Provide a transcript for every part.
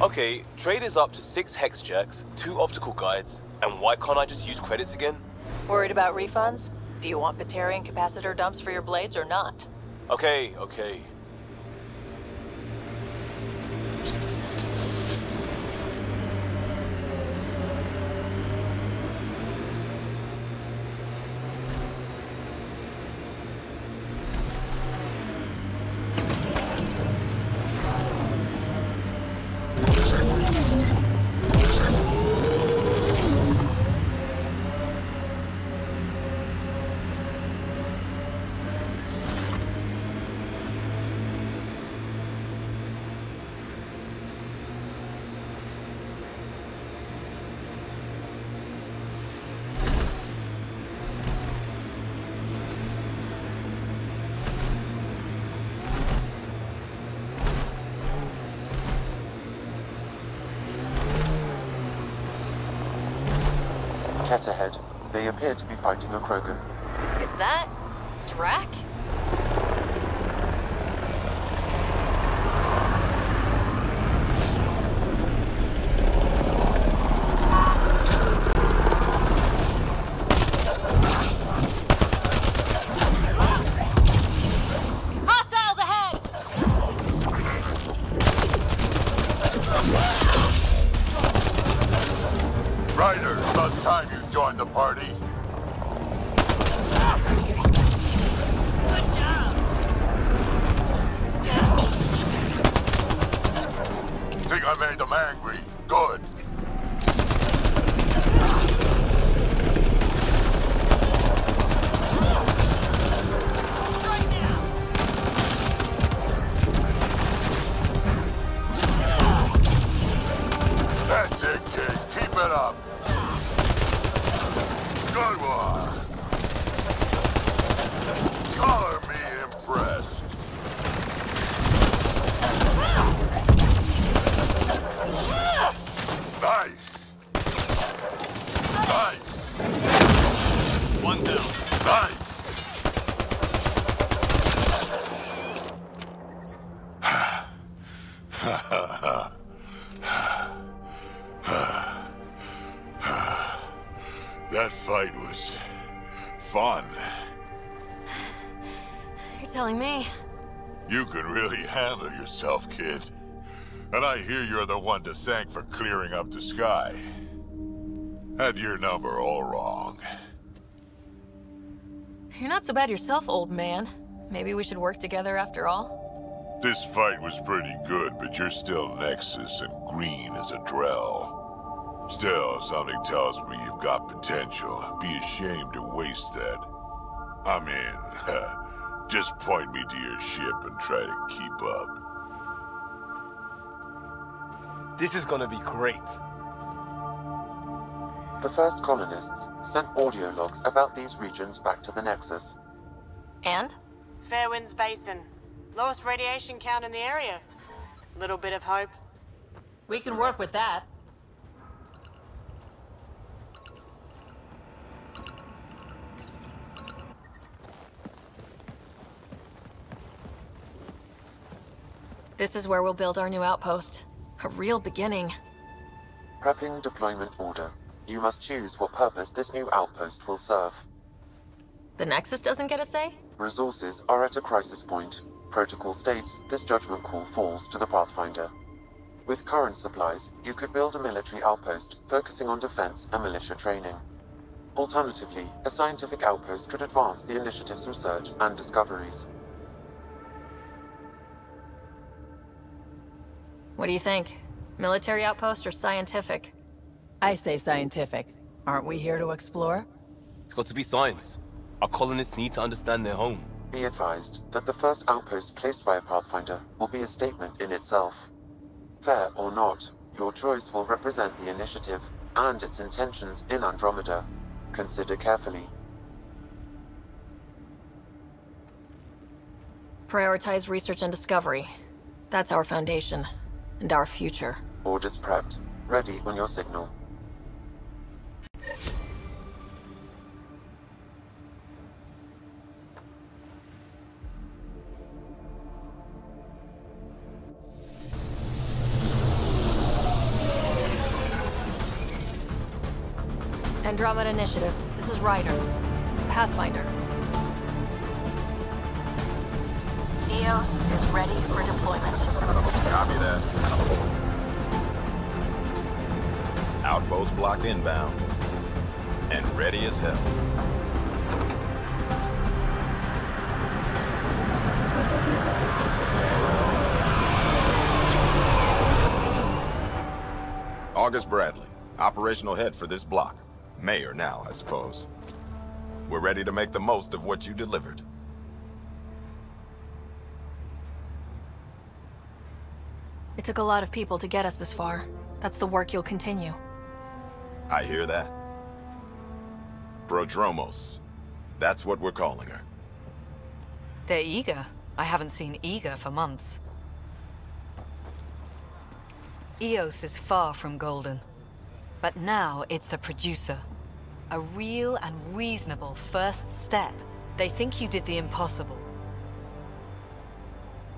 Okay, trade is up to 6 hex jerks, 2 optical guides, and why can't I just use credits again? Worried about refunds? Do you want Batarian capacitor dumps for your blades or not? Okay. Cat ahead. They appear to be fighting a Krogan. Is that Drack? Hostiles ahead! Ryder, about time you joined the party. Think I made them angry? Good. That's it, kid. Keep it up. Good one. Color me impressed. Nice. Nice. One down. Nice. That fight was fun. You're telling me. You can really handle yourself, kid. And I hear you're the one to thank for clearing up the sky. Had your number all wrong. You're not so bad yourself, old man. Maybe we should work together after all? This fight was pretty good, but you're still Nexus and green as a Drell. Still, something tells me you've got potential. Be ashamed to waste that. I'm in. Just point me to your ship and try to keep up. This is gonna be great. The first colonists sent audio logs about these regions back to the Nexus. And? Fairwinds Basin. Lowest radiation count in the area. Little bit of hope. We can work with that. This is where we'll build our new outpost. A real beginning. Prepping deployment order. You must choose what purpose this new outpost will serve. The Nexus doesn't get a say? Resources are at a crisis point. Protocol states this judgment call falls to the Pathfinder. With current supplies, you could build a military outpost focusing on defense and militia training. Alternatively, a scientific outpost could advance the initiative's research and discoveries. What do you think? Military outpost or scientific? I say scientific. Aren't we here to explore? It's got to be science. Our colonists need to understand their home. Be advised that the first outpost placed by a Pathfinder will be a statement in itself. Fair or not, your choice will represent the initiative and its intentions in Andromeda. Consider carefully. Prioritize research and discovery. That's our foundation. And our future. Orders prepped. Ready on your signal. Andromeda Initiative. This is Ryder. Pathfinder. Eos is ready for deployment. Copy that. Outpost blocked inbound. And ready as hell. August Bradley, operational head for this block. Mayor now, I suppose. We're ready to make the most of what you delivered. It took a lot of people to get us this far. That's the work you'll continue. I hear that. Prodromos. That's what we're calling her. They're eager. I haven't seen eager for months. Eos is far from golden. But now it's a producer. A real and reasonable first step. They think you did the impossible.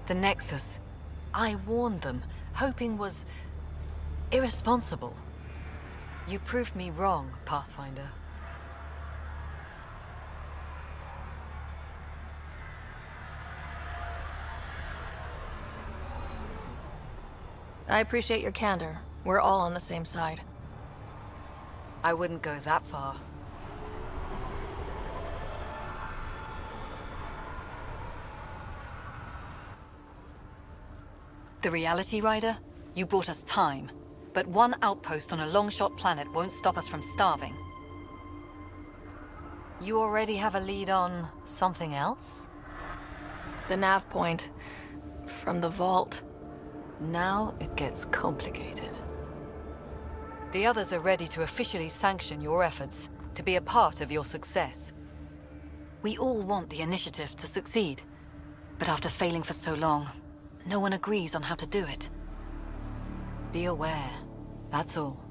The Nexus. I warned them, hoping was irresponsible. You proved me wrong, Pathfinder. I appreciate your candor. We're all on the same side. I wouldn't go that far. The reality, Rider? You brought us time. But one outpost on a long-shot planet won't stop us from starving. You already have a lead on something else? The nav point. From the vault. Now it gets complicated. The others are ready to officially sanction your efforts, to be a part of your success. We all want the initiative to succeed. But after failing for so long, no one agrees on how to do it. Be aware, that's all.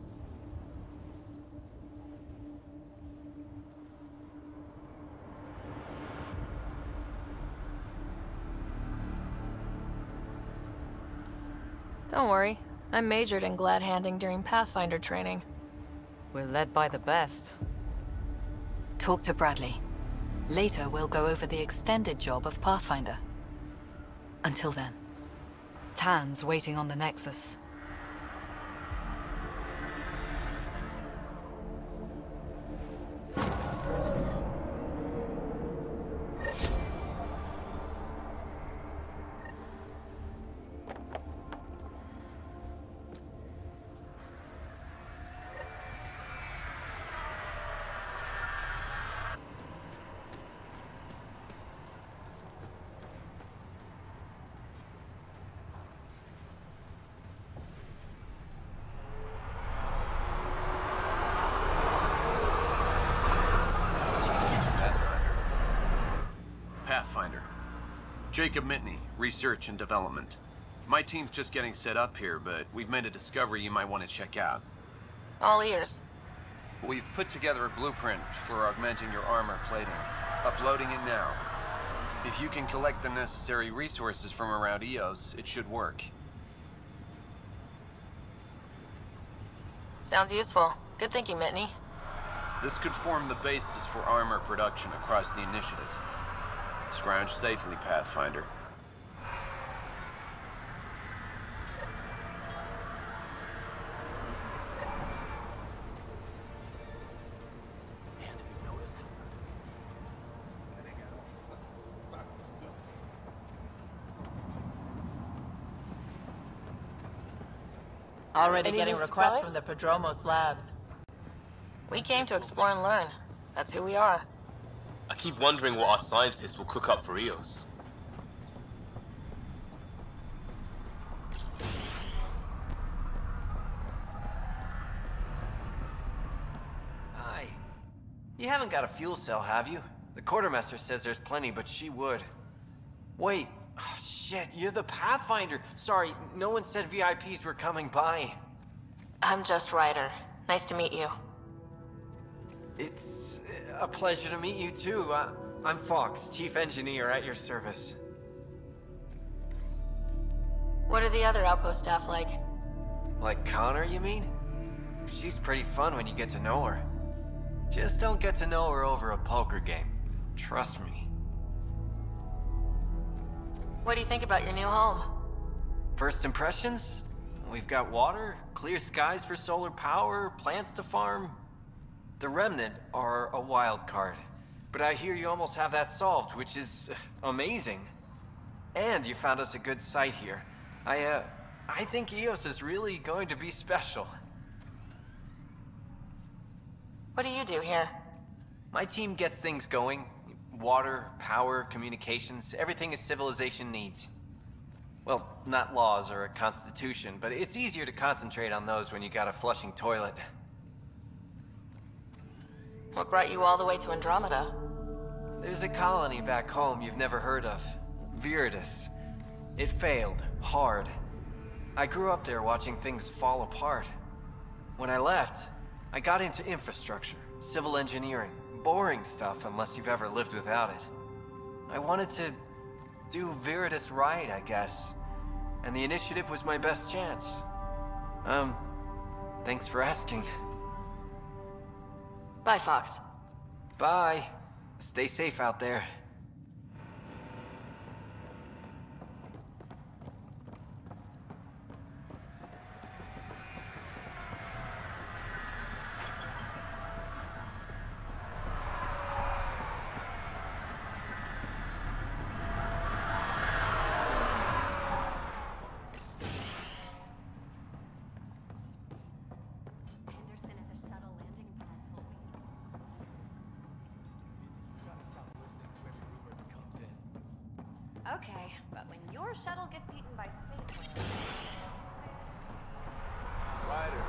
Don't worry. I majored in glad-handing during Pathfinder training. We're led by the best. Talk to Bradley. Later, we'll go over the extended job of Pathfinder. Until then, Tan's waiting on the Nexus. Pathfinder. Jacob Mitney, Research and Development. My team's just getting set up here, but we've made a discovery you might want to check out. All ears. We've put together a blueprint for augmenting your armor plating. Uploading it now. If you can collect the necessary resources from around Eos, it should work. Sounds useful. Good thinking, Mitney. This could form the basis for armor production across the initiative. Scrounge safely, Pathfinder. Already Any getting new requests supplies? from the Prodromos labs. We came to explore and learn. That's who we are. I keep wondering what our scientists will cook up for Eos. Hi. You haven't got a fuel cell, have you? The quartermaster says there's plenty, but she would. Wait. Oh, shit, you're the Pathfinder. Sorry, no one said VIPs were coming by. I'm just Ryder. Nice to meet you. It's a pleasure to meet you, too. I'm Fox, Chief Engineer at your service. What are the other outpost staff like? Like Connor, you mean? She's pretty fun when you get to know her. Just don't get to know her over a poker game. Trust me. What do you think about your new home? First impressions? We've got water, clear skies for solar power, plants to farm. The Remnant are a wild card. But I hear you almost have that solved, which is amazing. And you found us a good site here. I think Eos is really going to be special. What do you do here? My team gets things going. Water, power, communications, everything a civilization needs. Well, not laws or a constitution, but it's easier to concentrate on those when you got a flushing toilet. What brought you all the way to Andromeda? There's a colony back home you've never heard of. Viridis. It failed, hard. I grew up there watching things fall apart. When I left, I got into infrastructure, civil engineering. Boring stuff unless you've ever lived without it. I wanted to do Viridis right, I guess. And the initiative was my best chance. Thanks for asking. Bye, Fox. Bye. Stay safe out there. Okay, but when your shuttle gets eaten by space whales... Ryder.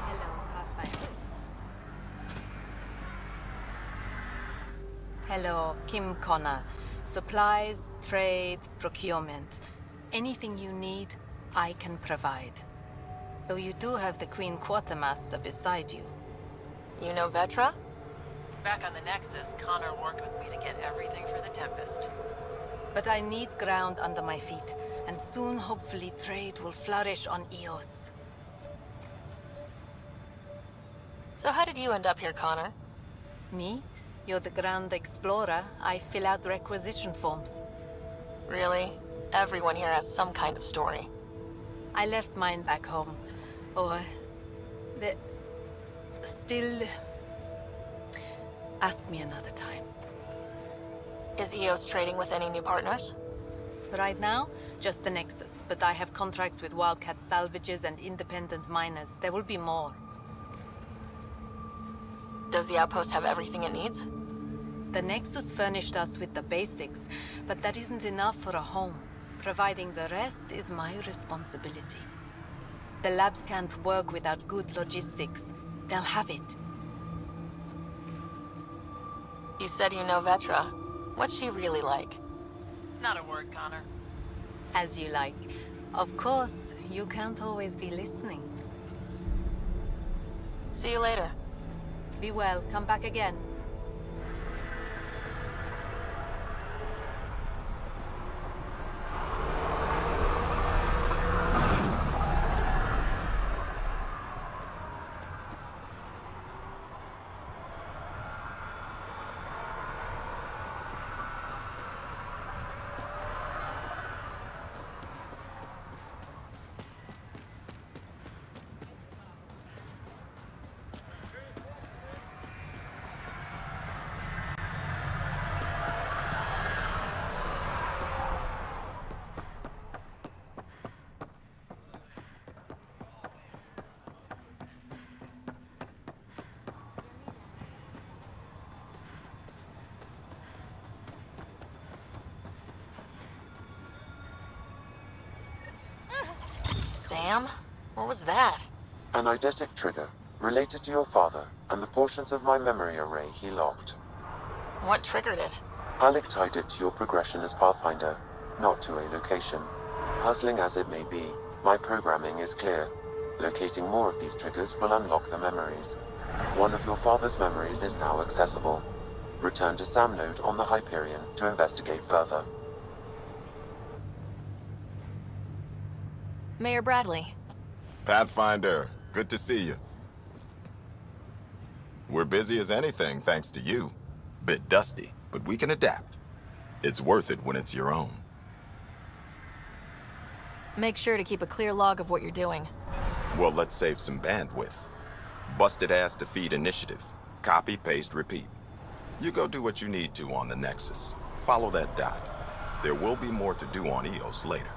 Hello, Pathfinder. Hello, Kim Connor. Supplies, trade, procurement. Anything you need, I can provide. Though you do have the Queen Quartermaster beside you. You know Vetra? Back on the Nexus, Connor worked with me to get everything for the Tempest. But I need ground under my feet, and soon hopefully trade will flourish on Eos. So how did you end up here, Connor? Me? You're the Grand Explorer. I fill out requisition forms. Really? Everyone here has some kind of story. I left mine back home. Or... still... Ask me another time. Is Eos trading with any new partners? Right now, just the Nexus, but I have contracts with Wildcat salvages and independent miners. There will be more. Does the outpost have everything it needs? The Nexus furnished us with the basics, but that isn't enough for a home. Providing the rest is my responsibility. The labs can't work without good logistics. They'll have it. You said you know Vetra. What's she really like? Not a word, Connor. As you like. Of course, you can't always be listening. See you later. Be well. Come back again. Sam? What was that? An eidetic trigger, related to your father, and the portions of my memory array he locked. What triggered it? Alec tied it to your progression as Pathfinder, not to a location. Puzzling as it may be, my programming is clear. Locating more of these triggers will unlock the memories. One of your father's memories is now accessible. Return to Sam Node on the Hyperion to investigate further. Mayor Bradley. Pathfinder, good to see you. We're busy as anything, thanks to you. Bit dusty, but we can adapt. It's worth it when it's your own. Make sure to keep a clear log of what you're doing. Well, let's save some bandwidth. Busted ass to feed initiative. Copy, paste, repeat. You go do what you need to on the Nexus. Follow that dot. There will be more to do on Eos later.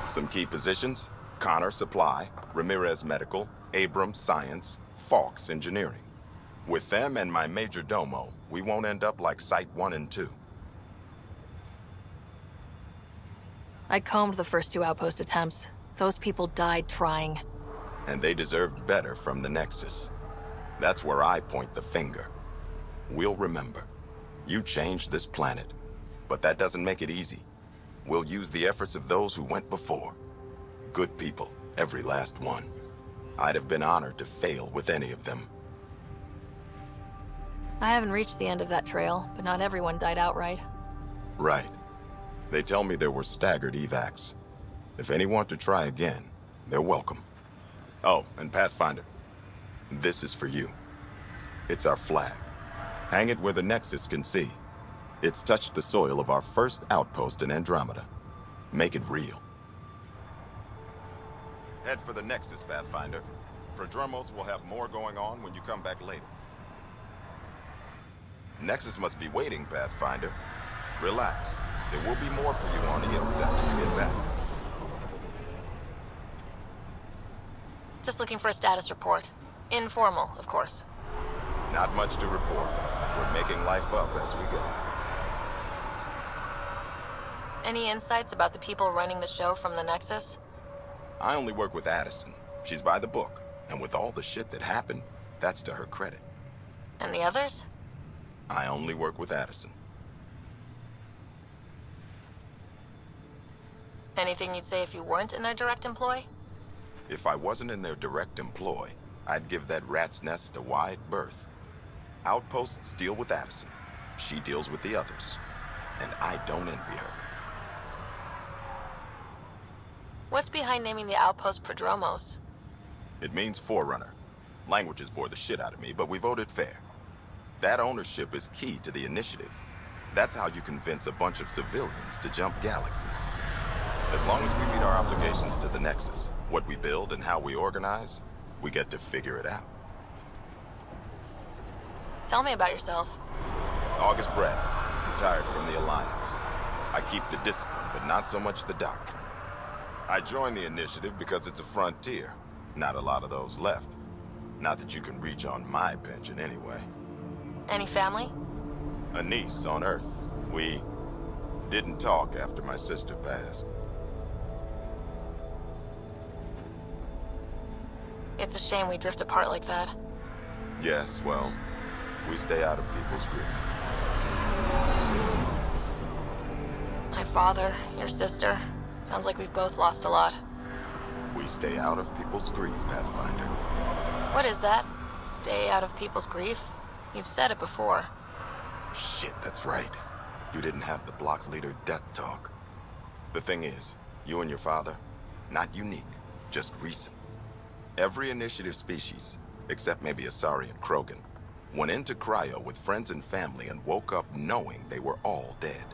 Some key positions: Connor Supply, Ramirez Medical, Abrams Science, Fawkes Engineering. With them and my major domo, we won't end up like Site 1 and 2. I combed the first 2 outpost attempts. Those people died trying. And they deserved better from the Nexus. That's where I point the finger. We'll remember. You changed this planet. But that doesn't make it easy. We'll use the efforts of those who went before. Good people, every last one. I'd have been honored to fail with any of them. I haven't reached the end of that trail, but not everyone died outright. Right. They tell me there were staggered evacs. If any want to try again, they're welcome. Oh, and Pathfinder, this is for you. It's our flag. Hang it where the Nexus can see. It's touched the soil of our first outpost in Andromeda. Make it real. Head for the Nexus, Pathfinder. Prodromos will have more going on when you come back later. Nexus must be waiting, Pathfinder. Relax. There will be more for you on Eos after you get back. Just looking for a status report. Informal, of course. Not much to report. We're making life up as we go. Any insights about the people running the show from the Nexus? I only work with Addison. She's by the book. And with all the shit that happened, that's to her credit. And the others? I only work with Addison. Anything you'd say if you weren't in their direct employ? If I wasn't in their direct employ, I'd give that rat's nest a wide berth. Outposts deal with Addison. She deals with the others. And I don't envy her. What's behind naming the outpost Prodromos? It means Forerunner. Languages bore the shit out of me, but we voted fair. That ownership is key to the initiative. That's how you convince a bunch of civilians to jump galaxies. As long as we meet our obligations to the Nexus, what we build and how we organize, we get to figure it out. Tell me about yourself. August Bradley, retired from the Alliance. I keep the discipline, but not so much the doctrine. I joined the initiative because it's a frontier. Not a lot of those left. Not that you can reach on my pension anyway. Any family? A niece on Earth. We didn't talk after my sister passed. It's a shame we drift apart like that. Yes, well, we stay out of people's grief. My father, your sister. Sounds like we've both lost a lot. We stay out of people's grief, Pathfinder. What is that? Stay out of people's grief? You've said it before. Shit, that's right. You didn't have the block leader death talk. The thing is, you and your father, not unique, just recent. Every initiative species, except maybe Asari and Krogan, went into cryo with friends and family and woke up knowing they were all dead.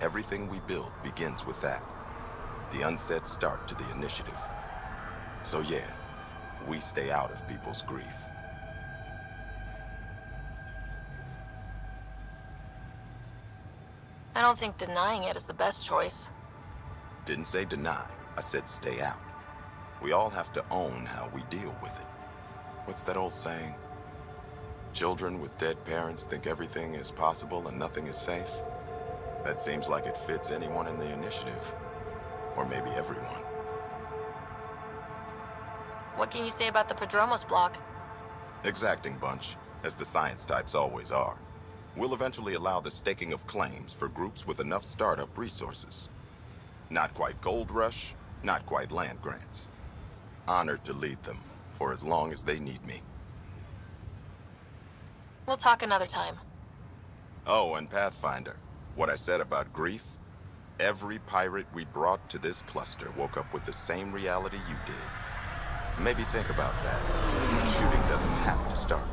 Everything we build begins with that. The unsaid start to the initiative. So yeah, we stay out of people's grief. I don't think denying it is the best choice. Didn't say deny, I said stay out. We all have to own how we deal with it. What's that old saying? Children with dead parents think everything is possible and nothing is safe. That seems like it fits anyone in the initiative. Or maybe everyone. What can you say about the Prodromos block? Exacting bunch, as the science types always are. We'll eventually allow the staking of claims for groups with enough startup resources. Not quite gold rush, not quite land grants. Honored to lead them, for as long as they need me. We'll talk another time. Oh, and Pathfinder, what I said about grief? Every pirate we brought to this cluster woke up with the same reality you did. Maybe think about that. The shooting doesn't have to start.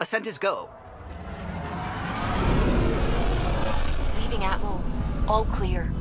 Ascent is go. Leaving Atmo. All clear.